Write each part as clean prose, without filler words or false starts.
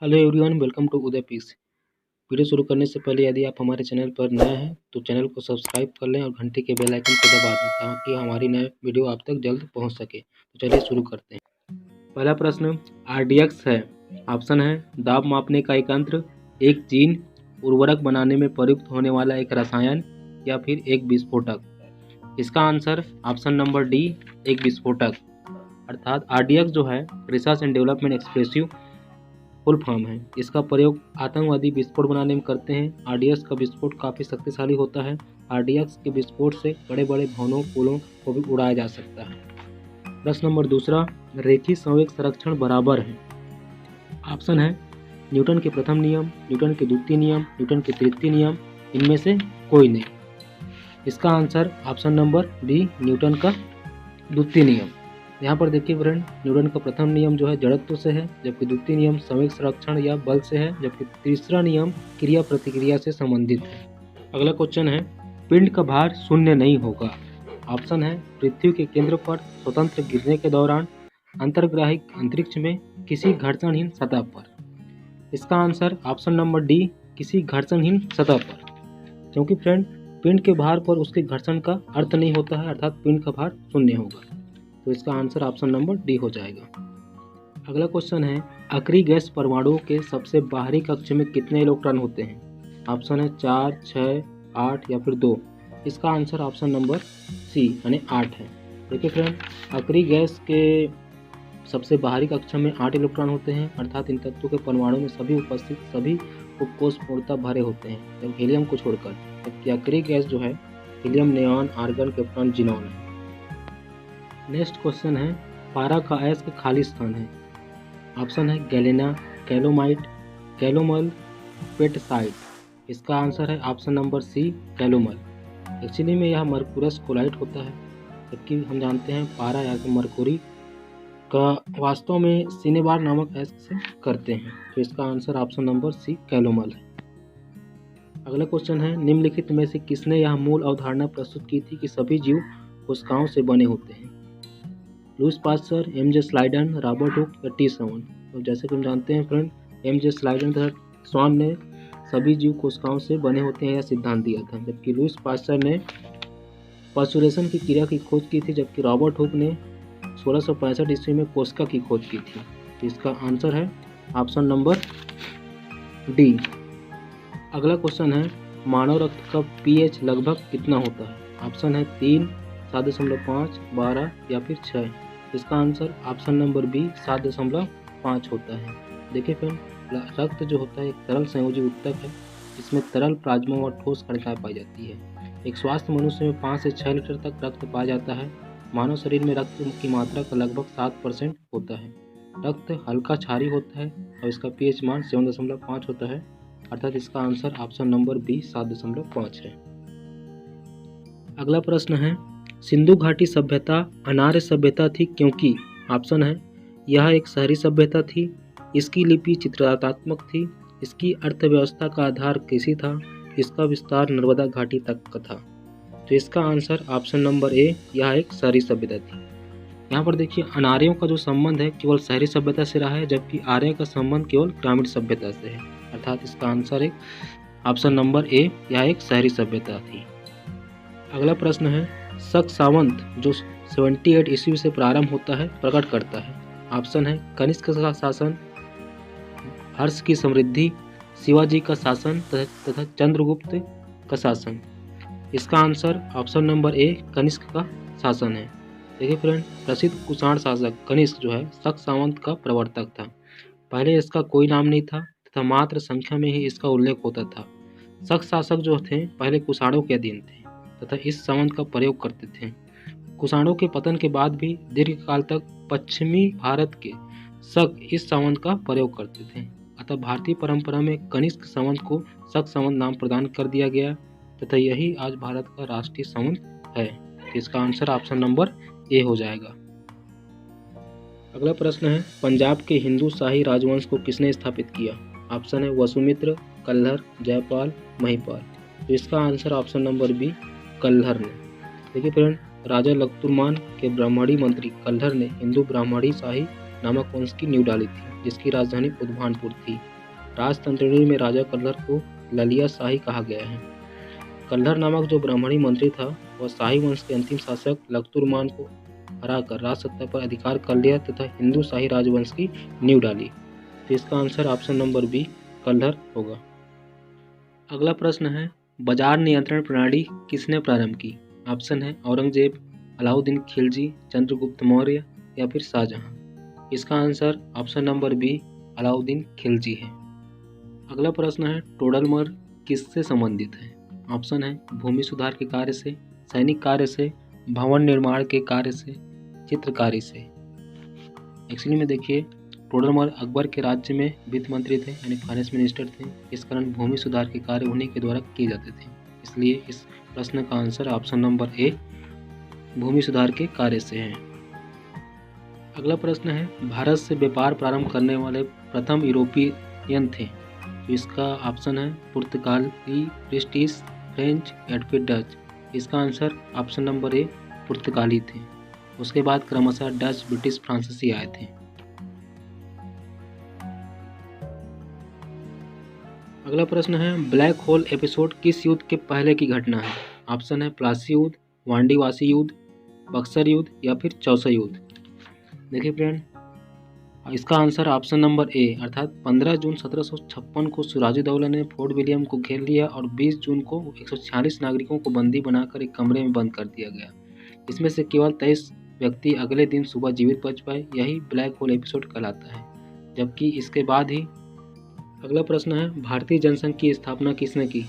Hello everyone, welcome to Uday pics. Video शुरू करने से पहले यदि आप हमारे चैनल पर नए हैं तो चैनल को सब्सक्राइब कर लें और घंटे के बेल आइकन को दबा दें ताकि हमारी नए वीडियो आप तक जल्द पहुंच सके। तो चलिए शुरू करते हैं। पहला प्रश्न आरडीएक्स है। ऑप्शन है दाब मापने का एक यंत्र, एक जीन, उर्वरक बनाने में प्रयुक्त होने वाला एक रसायन या फिर एक विस्फोटक। इसका आंसर ऑप्शन नंबर डी, एक विस्फोटक। अर्थात आरडीएक्स जो है research and development expressive full form है। इसका प्रयोग आतंकवादी विस्फोट बनाने में करते हैं। आरडीएक्स का विस्फोट काफ़ी शक्तिशाली होता है। आरडीएक्स के विस्फोट से बड़े बड़े भवनों, पुलों को भी उड़ाया जा सकता है। प्रश्न नंबर दूसरा, रेखीय संवेग संरक्षण बराबर है। ऑप्शन है न्यूटन के प्रथम नियम, न्यूटन के द्वितीय नियम, न्यूटन के तृतीय नियम, इनमें से कोई नहीं। इसका answer option number B, Newton का द्वितीय नियम। यहाँ पर देखिए फ्रेंड, न्यूटन का प्रथम नियम जो है जड़त्व से है, जबकि द्वितीय नियम संवेग संरक्षण या बल से है, जबकि तीसरा नियम क्रिया प्रतिक्रिया से संबंधित है। अगला क्वेश्चन है पिंड का भार शून्य नहीं होगा। ऑप्शन है पृथ्वी के केंद्र पर स्वतंत्र गिरने के दौरान, अंतर्ग्राही अंतरिक्ष में, किसी घर्षणहीन सतह पर। इसका आंसर ऑप्शन नंबर डी, किसी घर्षणहीन सतह पर। क्योंकि फ्रेंड पिंड के भार पर उसके घर्षण का अर्थ नहीं होता है, अर्थात पिंड का भार शून्य होगा। तो इसका आंसर ऑप्शन नंबर डी हो जाएगा। अगला क्वेश्चन है अक्रिय गैस परमाणुओं के सबसे बाहरी कक्ष में कितने इलेक्ट्रॉन होते हैं। ऑप्शन है 4, 6, 8 या फिर 2। इसका आंसर ऑप्शन नंबर सी यानी 8 है। देखिए फ्रेंड, अक्रिय गैस के सबसे बाहरी कक्षा में 8 इलेक्ट्रॉन होते हैं, अर्थात इन तत्वों के परमाणु में सभी उपस्थित सभी उपकोष पूर्णतः भरे होते हैं, जब हीलियम को छोड़कर। जबकि अक्रिय गैस जो है helium, neon, argon, krypton, xenon है। नेक्स्ट क्वेश्चन है पारा का अयस्क खाली स्थान है। ऑप्शन है गैलेना, कैलोमाइट, कैलोमल, पेटसाइट। इसका आंसर है option number C, calomel. Actually में यह मरकुरस कोलाइट होता है, जबकि हम जानते हैं पारा या मरकुरी का वास्तव में सिनेबार नामक अयस्क से करते हैं। तो इसका answer option number C, calomel है। अगला क्वेश्चन है निम्नलिखित में से किसने यह मूल अवधारणा प्रस्तुत की थी कि सभी जीव कोशिकाओं से बने होते हैं। Lewis pasture, MJ. स्लाइडन, Robert Hooke या टी. स्वॉन। तो जैसे कि हम जानते हैं फ्रेंड, एम.जे. स्लाइडन तथा स्वॉन ने सभी जीव कोशिकाओं से बने होते हैं यह सिद्धांत दिया था, जबकि लुईस पास्चर ने पास्चुरेशन की क्रिया की खोज की थी, जबकि रॉबर्ट हुक ने 1665 ईस्वी में कोशिका की खोज की थी। तो इसका आंसर है ऑप्शन नंबर डी। अगला क्वेश्चन है मानव रक्त का पीएच लगभग कितना होता है। ऑप्शन है 3, 7.5, 12 या फिर 6। इसका आंसर ऑप्शन नंबर बी, 7.5 होता है। देखिए फ्रेंड, रक्त जो होता है एक तरल संयोजी ऊतक है, जिसमें तरल, प्लाज्मा और ठोस कणिकाएं पाई जाती है। एक स्वस्थ मनुष्य में 5 से 6 लीटर तक रक्त पाया जाता है। मानव शरीर में रक्त की मात्रा का लगभग 7% होता है। रक्त हल्का क्षारीय होता है और इसका पीएच मान 7.5 होता है, अर्थात इसका आंसर ऑप्शन नंबर बी, 7.5 है। अगला प्रश्न है सिंधु घाटी सभ्यता अनार्य सभ्यता थी क्योंकि। ऑप्शन है यह एक शहरी सभ्यता थी, इसकी लिपि चित्रात्मक थी, इसकी अर्थव्यवस्था का आधार कृषि था, इसका विस्तार नर्मदा घाटी तक का था। तो इसका आंसर ऑप्शन नंबर ए, यह एक शहरी सभ्यता थी। यहाँ पर देखिए अनार्यों का जो संबंध है केवल शहरी सभ्यता से रहा है, जबकि आर्यों का संबंध केवल ग्रामीण सभ्यता से है, अर्थात इसका आंसर एक ऑप्शन नंबर ए, यह एक शहरी सभ्यता थी। अगला प्रश्न है शक सावंत जो 78 ईस्वी से प्रारंभ होता है प्रकट करता है। ऑप्शन है कनिष्क का शासन, हर्ष की समृद्धि, शिवाजी का शासन तथा चंद्रगुप्त का शासन। इसका answer option number A, Kanishka का शासन है। देखिए फ्रेंड, प्रसिद्ध कुषाण शासक कनिष्क जो है शक सावंत का प्रवर्तक था। पहले इसका कोई नाम नहीं था तथा मात्र संख्या में ही इसका उल्लेख होता था। शक शासक जो थे पहले कुषाणों के अधीन थे तथा इस सावंत का प्रयोग करते थे। कुषाणों के पतन के बाद भी दीर्घकाल तक पश्चिमी भारत के शक इस सावंत का प्रयोग करते थे, अतः भारतीय परंपरा में कनिष्क सावंत को शक सावंत नाम प्रदान कर दिया गया तथा यही आज भारत का राष्ट्रीय सावंत है। इसका आंसर ऑप्शन नंबर ए हो जाएगा। अगला प्रश्न है पंजाब के हिंदू शाही राजवंश को किसने स्थापित किया। ऑप्शन है वसुमित्र, कल्हर, जयपाल, महिपाल। तो इसका आंसर ऑप्शन नंबर बी, कल्हर ने। देखिए फ्रेंड, राजा लखतुर्मान के ब्राह्मणी मंत्री कल्हर ने हिंदू ब्राह्मणी शाही नामक वंश की नींव डाली थी, जिसकी राजधानी उदभानपुर थी। राजतंत्रिणी में राजा कल्हर को ललिया शाही कहा गया है। कल्हर नामक जो ब्राह्मणी मंत्री था वह शाही वंश के अंतिम शासक लखतुरमान को हराकर राज सत्ता पर अधिकार कर लिया तथा हिंदू शाही राजवंश की नींव डाली। तो इसका आंसर ऑप्शन नंबर बी कल्हर होगा। अगला प्रश्न है, बाजार नियंत्रण प्रणाली किसने प्रारंभ की? ऑप्शन है औरंगजेब, अलाउद्दीन खिलजी, चंद्रगुप्त मौर्य या फिर शाहजहां। इसका answer option number B Alauddin Khilji है। अगला प्रश्न है, टोडरमल किससे संबंधित है? ऑप्शन है भूमि सुधार के कार्य से, सैनिक कार्य से, भवन निर्माण के कार्य से, चित्रकारी से। एक्चुअली में देखिए टोडरमल अकबर के राज्य में वित्त मंत्री थे यानी फाइनेंस मिनिस्टर थे। इस कारण भूमि सुधार के कार्य उन्हीं के द्वारा किए जाते थे। इसलिए इस प्रश्न का आंसर ऑप्शन नंबर ए भूमि सुधार के कार्य से है। अगला प्रश्न है, भारत से व्यापार प्रारंभ करने वाले प्रथम यूरोपियन थे। तो इसका ऑप्शन है पुर्तगाली, ब्रिटिश, फ्रेंच या फिर डच। इसका आंसर ऑप्शन नंबर ए पुर्तगाली थे। उसके बाद क्रमशः डच, ब्रिटिश, फ्रांसीसी आए थे। अगला प्रश्न है, ब्लैक होल एपिसोड किस युद्ध के पहले की घटना है? ऑप्शन है प्लासी युद्ध, वांडीवासी युद्ध, बक्सर युद्ध या फिर चौसा युद्ध। देखिए फ्रेंड, इसका आंसर ऑप्शन नंबर ए अर्थात 15 जून 1756 को सिराजुद्दौला ने फोर्ट विलियम को घेर लिया और 20 जून को 146 नागरिकों को बंदी बनाकर एक कमरे में बंद कर दिया गया। इसमें से केवल 23 व्यक्ति अगले दिन सुबह जीवित बच पाए। यही ब्लैक होल एपिसोड कहलाता है। जबकि इसके बाद ही अगला प्रश्न है, भारतीय जनसंघ की स्थापना किसने की?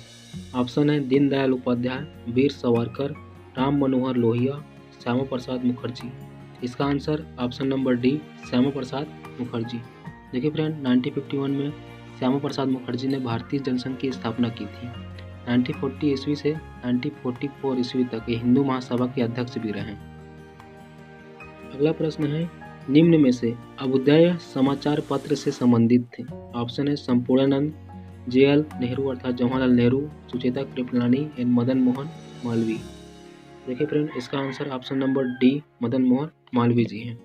ऑप्शन है दीनदयाल उपाध्याय, वीर सावरकर, राम मनोहर लोहिया, श्यामा प्रसाद मुखर्जी। इसका answer option number D Shyama Prasad Mukherjee. देखिए फ्रेंड, 1951 में श्यामा प्रसाद मुखर्जी ने भारतीय जनसंघ की स्थापना की थी। 1940 ईस्वी से 1944 ईस्वी तक ये हिंदू महासभा के अध्यक्ष भी रहे। अगला प्रश्न है, निम्न में से अभ्युदय समाचार पत्र से संबंधित थे। ऑप्शन है संपूर्णानंद, JL नेहरू अर्थात जवाहरलाल नेहरू, सुचेता कृपलानी एंड मदन मोहन मालवीय। देखिए फ्रेंड, इसका answer option number D Madan Mohan Malviya ji हैं।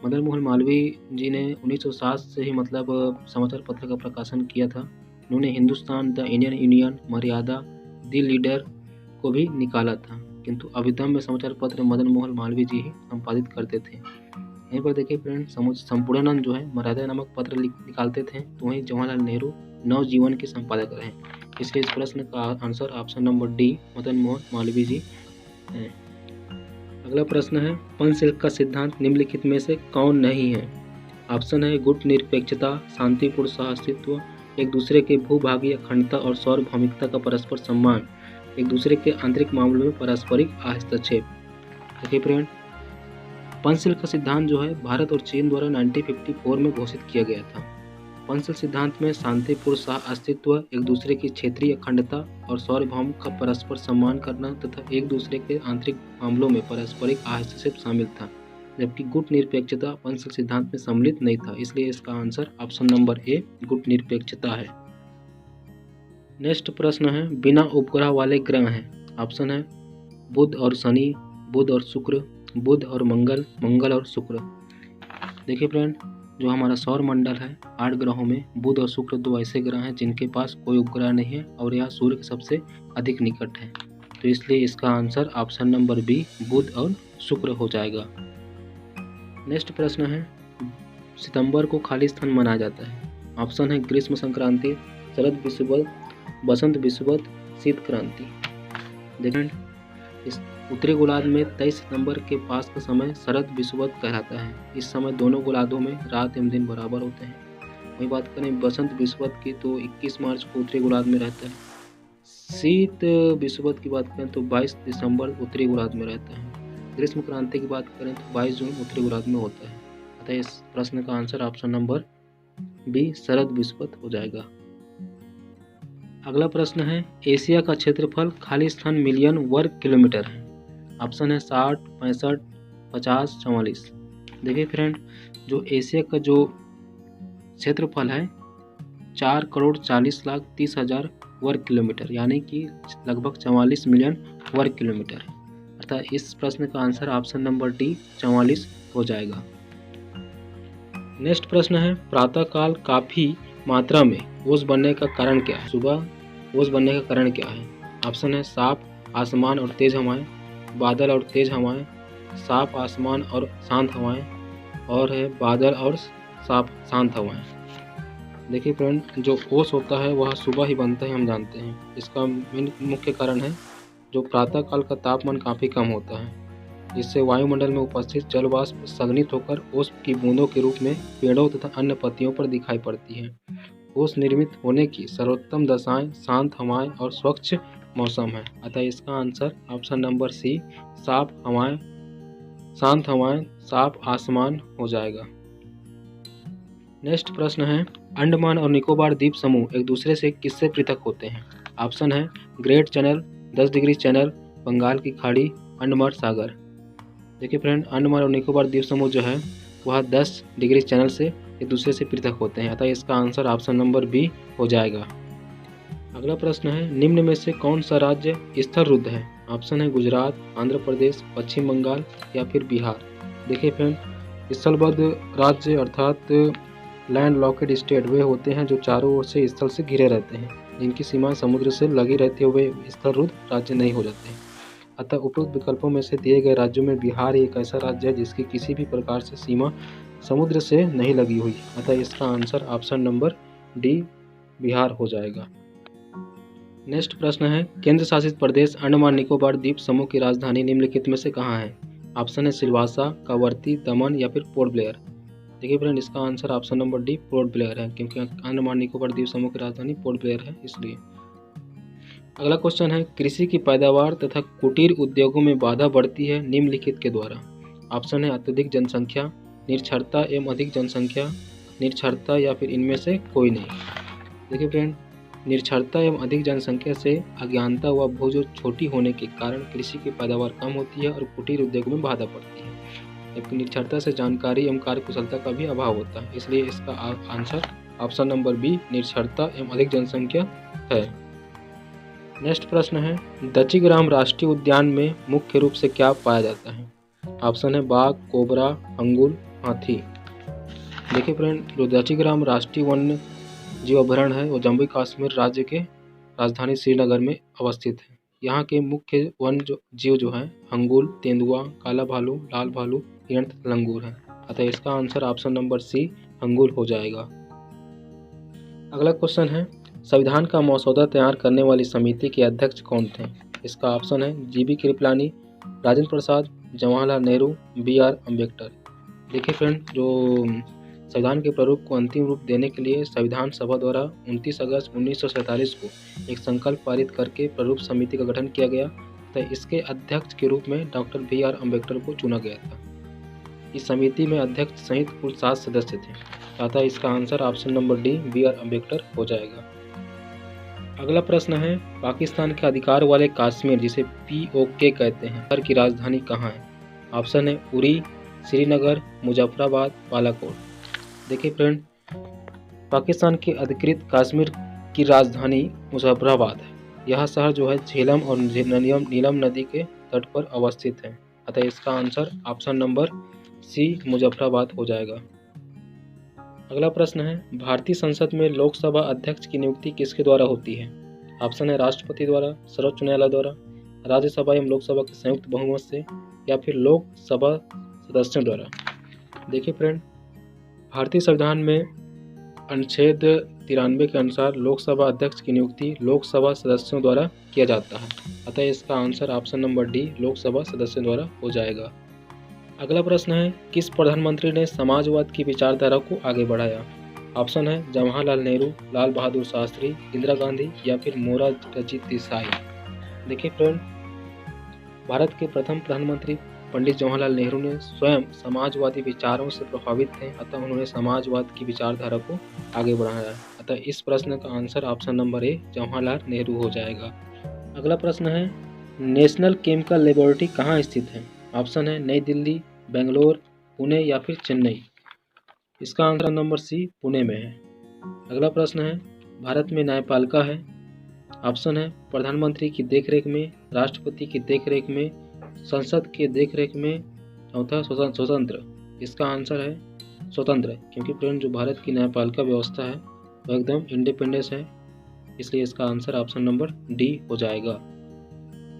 मदन मोहन मालवीय जी ने 1907 से ही समाचार पत्र का प्रकाशन किया था। उन्होंने हिंदुस्तान, द इंडियन यूनियन, मर्यादा, द लीडर को भी निकाला था, किंतु अभिधम में समाचार पत्र मदन मोहन मालवीय जी ही संपादित करते थे। यहीं पर देखिए फ्रेंड, संपूर्णानंद जो है मर्यादा नामक पत्र निकालते थे, तो वहीं जवाहरलाल नेहरू नवजीवन के संपादक रहे। इसलिए इस प्रश्न का answer option number D Madan Mohan Malviya ji है। अगला प्रश्न है, पंचशील का सिद्धांत निम्नलिखित में से कौन नहीं है? ऑप्शन है गुट निरपेक्षता, शांतिपूर्ण सहअस्तित्व, एक दूसरे के भूभागीय अखंडता और सार्वभौमिकता का परस्पर सम्मान, एक दूसरे के आंतरिक मामलों में पारस्परिक हस्तक्षेप। देखिए फ्रेंड, पंचशील का सिद्धांत जो है भारत और चीन द्वारा 1954 में घोषित किया गया था। पंचशील सिद्धांत में शांतिपूर्ण सह-अस्तित्व, एक दूसरे की क्षेत्रीय अखंडता और सार्वभौम का परस्पर सम्मान करना तथा एक दूसरे के आंतरिक मामलों में पारस्परिक हस्तक्षेप शामिल था, जबकि गुट निरपेक्षता पंचशील सिद्धांत में सम्मिलित नहीं था। इसलिए इसका आंसर ऑप्शन नंबर ए गुट निरपेक्षता है। नेक्स्ट प्रश्न है, बिना उपग्रह वाले ग्रह हैं। ऑप्शन है बुध और शनि, बुध और शुक्र, बुध और मंगल, मंगल और शुक्र। देखिए फ्रेंड, जो हमारा सौर मंडल है 8 ग्रहों में बुध और शुक्र 2 ऐसे ग्रह हैं जिनके पास कोई उपग्रह नहीं है और यह सूर्य के सबसे अधिक निकट है। तो इसलिए इसका आंसर ऑप्शन नंबर बी बुध और शुक्र हो जाएगा। नेक्स्ट प्रश्न है, सितंबर को खाली स्थान मनाया जाता है। ऑप्शन है ग्रीष्म संक्रांति, शरद विषुवत, बसंत विषुवत, शीत क्रांति। देखिए, इस उत्तरी गोलार्ध में 23 सितंबर के पास का समय शरद विषुवत कहलाता है। इस समय दोनों गोलार्धों में रात एवं दिन बराबर होते हैं। वही बात करें बसंत विषुवत की तो 21 मार्च को उत्तरी गोलार्ध में रहता है। शीत विषुवत की बात करें तो 22 दिसंबर उत्तरी गोलार्ध में रहता है। ग्रीष्म क्रांति की बात करें तो 22 जून उत्तरी गोलार्ध में होता है। अतः इस प्रश्न का आंसर ऑप्शन नंबर बी शरद विषुवत हो जाएगा। अगला प्रश्न है, एशिया का क्षेत्रफल खाली स्थान मिलियन वर्ग किलोमीटर है। ऑप्शन है 60, 65, 50, 44। देखिए फ्रेंड, जो एशिया का जो क्षेत्रफल है 4,40,30,000 वर्ग किलोमीटर यानी कि लगभग 44 मिलियन वर्ग किलोमीटर है। अर्थात इस प्रश्न का आंसर ऑप्शन नंबर डी 44 हो जाएगा। नेक्स्ट प्रश्न है, प्रातःकाल काफी मात्रा में ओस बनने का कारण क्या है? सुबह ओस बनने का कारण क्या है? ऑप्शन है साफ आसमान और तेज हवाएं, बादल और तेज हवाएं, साफ आसमान और शांत हवाएं, और है बादल और साफ शांत हवाएं। देखिए फ्रेंड, जो ओस होता है वह सुबह ही बनता है, हम जानते हैं। इसका मुख्य कारण है जो प्रातःकाल का तापमान काफ़ी कम होता है, जिससे वायुमंडल में उपस्थित जल वाष्प संघनित होकर ओस की बूंदों के रूप में पेड़ों तथा अन्य पत्तियों पर दिखाई पड़ती है। ओस निर्मित होने की सर्वोत्तम दशाएं शांत हवाएं और स्वच्छ मौसम है। अतः इसका आंसर ऑप्शन नंबर सी साफ हवाएं, शांत हवाएं, साफ आसमान हो जाएगा। नेक्स्ट प्रश्न है, अंडमान और निकोबार द्वीप समूह एक दूसरे से किससे पृथक होते हैं? ऑप्शन है great channel, 10 degree channel, Bengal की खाड़ी, अंडमान सागर। देखिए फ्रेंड, अंडमान और निकोबार द्वीप समूह जो है वह 10 डिग्री चैनल से एक दूसरे से पृथक होते हैं। अतः इसका आंसर ऑप्शन नंबर बी हो जाएगा। अगला प्रश्न है, निम्न में से कौन सा राज्य स्थल रुद्ध है? ऑप्शन है गुजरात, आंध्र प्रदेश, पश्चिम बंगाल या फिर बिहार। देखिए फ्रेंड, स्थलबद्ध राज्य अर्थात लैंड लॉकेड स्टेट वे होते हैं जो चारों ओर से स्थल से घिरे रहते हैं, जिनकी सीमाएं समुद्र से लगी रहती है, वे स्थल रुद्ध राज्य नहीं हो जाते हैं। अतः उपरोक्त विकल्पों में से दिए गए राज्यों में बिहार एक ऐसा राज्य है जिसकी किसी भी प्रकार से सीमा समुद्र से नहीं लगी हुई। अतः इसका answer option number D Bihar हो जाएगा। नेक्स्ट प्रश्न है, केंद्र शासित प्रदेश अंडमान निकोबार द्वीप समूह की राजधानी निम्नलिखित में से कहाँ है? ऑप्शन है सिलवासा, कावरती, दमन या फिर पोर्ट ब्लेयर। देखिए फ्रेंड, इसका answer option number D port Blair है, क्योंकि अंडमान निकोबार द्वीप समूह की राजधानी पोर्ट ब्लेयर है इसलिए। अगला क्वेश्चन है, कृषि की पैदावार तथा कुटीर उद्योगों में बाधा बढ़ती है निम्नलिखित के द्वारा। ऑप्शन है अत्यधिक जनसंख्या, निरक्षरता एवं अधिक जनसंख्या, निरक्षरता या फिर इनमें से कोई नहीं। देखिए फ्रेंड, निरक्षरता एवं अधिक जनसंख्या से अज्ञानता व भूजो छोटी होने के कारण कृषि की पैदावार कम होती है और कुटीर उद्योग में बाधा पड़ती है, जबकि निरक्षरता से जानकारी एवं कार्यकुशलता का भी अभाव होता है। इसलिए इसका आंसर ऑप्शन नंबर बी निरक्षरता एवं अधिक जनसंख्या है। नेक्स्ट प्रश्न है, दचिग्राम राष्ट्रीय उद्यान में मुख्य रूप से क्या पाया जाता है? ऑप्शन है बाघ, कोबरा, अंगूर, हाथी। देखिए फ्रेंड, जो दचिग्राम राष्ट्रीय वन्य जीव अभयारण्य है वो जम्मू कश्मीर राज्य के राजधानी श्रीनगर में अवस्थित है। यहाँ के मुख्य वन्य जीव जो है अंगूर, तेंदुआ, काला भालू, लाल भालू, हिरण तथा लंगूर है। अतः इसका आंसर ऑप्शन नंबर सी अंगूर हो जाएगा। अगला क्वेश्चन है, संविधान का मसौदा तैयार करने वाली समिति के अध्यक्ष कौन थे? इसका ऑप्शन है जीबी कृपलानी, राजेंद्र प्रसाद, जवाहरलाल नेहरू, BR अम्बेडकर। देखिए फ्रेंड, जो संविधान के प्रारूप को अंतिम रूप देने के लिए संविधान सभा द्वारा 29 अगस्त 1947 को एक संकल्प पारित करके प्रारूप समिति का गठन किया गया, तो इसके अध्यक्ष के रूप में डॉक्टर BR अम्बेडकर को चुना गया था। इस समिति में अध्यक्ष सहित कुल 7 सदस्य थे, अतः इसका answer option number D BR Ambedkar हो जाएगा। अगला प्रश्न है, पाकिस्तान के अधिकार वाले कश्मीर जिसे POK कहते हैं, शहर की राजधानी कहाँ है? ऑप्शन है उरी, श्रीनगर, मुजफ्फराबाद, बालाकोट। देखिए फ्रेंड, पाकिस्तान के अधिकृत कश्मीर की राजधानी मुजफ्फराबाद है। यह शहर जो है झेलम और नीलम नदी के तट पर अवस्थित है। अतः इसका answer option number C Muzaffarabad हो जाएगा। अगला प्रश्न है, भारतीय संसद में लोकसभा अध्यक्ष की नियुक्ति किसके द्वारा होती है? ऑप्शन है राष्ट्रपति द्वारा, सर्वोच्च न्यायालय द्वारा, राज्यसभा एवं लोकसभा के संयुक्त बहुमत से या फिर लोकसभा सदस्यों द्वारा। देखिए फ्रेंड, भारतीय संविधान में अनुच्छेद 93 के अनुसार लोकसभा अध्यक्ष की नियुक्ति लोकसभा सदस्यों द्वारा किया जाता है। अतः इसका answer option number D Lok Sabha सदस्यों द्वारा हो जाएगा। अगला प्रश्न है, किस प्रधानमंत्री ने समाजवाद की विचारधारा को आगे बढ़ाया? ऑप्शन है जवाहरलाल नेहरू, लाल बहादुर शास्त्री, इंदिरा गांधी या फिर मोरारजी देसाई। देखिए फ्रेंड, भारत के प्रथम प्रधानमंत्री पंडित जवाहरलाल नेहरू ने स्वयं समाजवादी विचारों से प्रभावित थे, अतः उन्होंने समाजवाद की विचारधारा को आगे बढ़ाया। अतः इस प्रश्न का आंसर ऑप्शन नंबर ए जवाहरलाल नेहरू हो जाएगा। अगला प्रश्न है, नेशनल केमिकल लेबोरेटरी कहाँ स्थित है? ऑप्शन है नई दिल्ली, बेंगलोर, पुणे या फिर चेन्नई। इसका आंसर नंबर सी पुणे में है। अगला प्रश्न है, भारत में न्यायपालिका है। ऑप्शन है प्रधानमंत्री की देखरेख में, राष्ट्रपति की देखरेख में, संसद के देखरेख में, चौथा स्वतंत्र। इसका आंसर है स्वतंत्र, क्योंकि फ्रेंड जो भारत की न्यायपालिका व्यवस्था है तो एकदम इंडिपेंडेंस है, इसलिए इसका आंसर ऑप्शन नंबर डी हो जाएगा।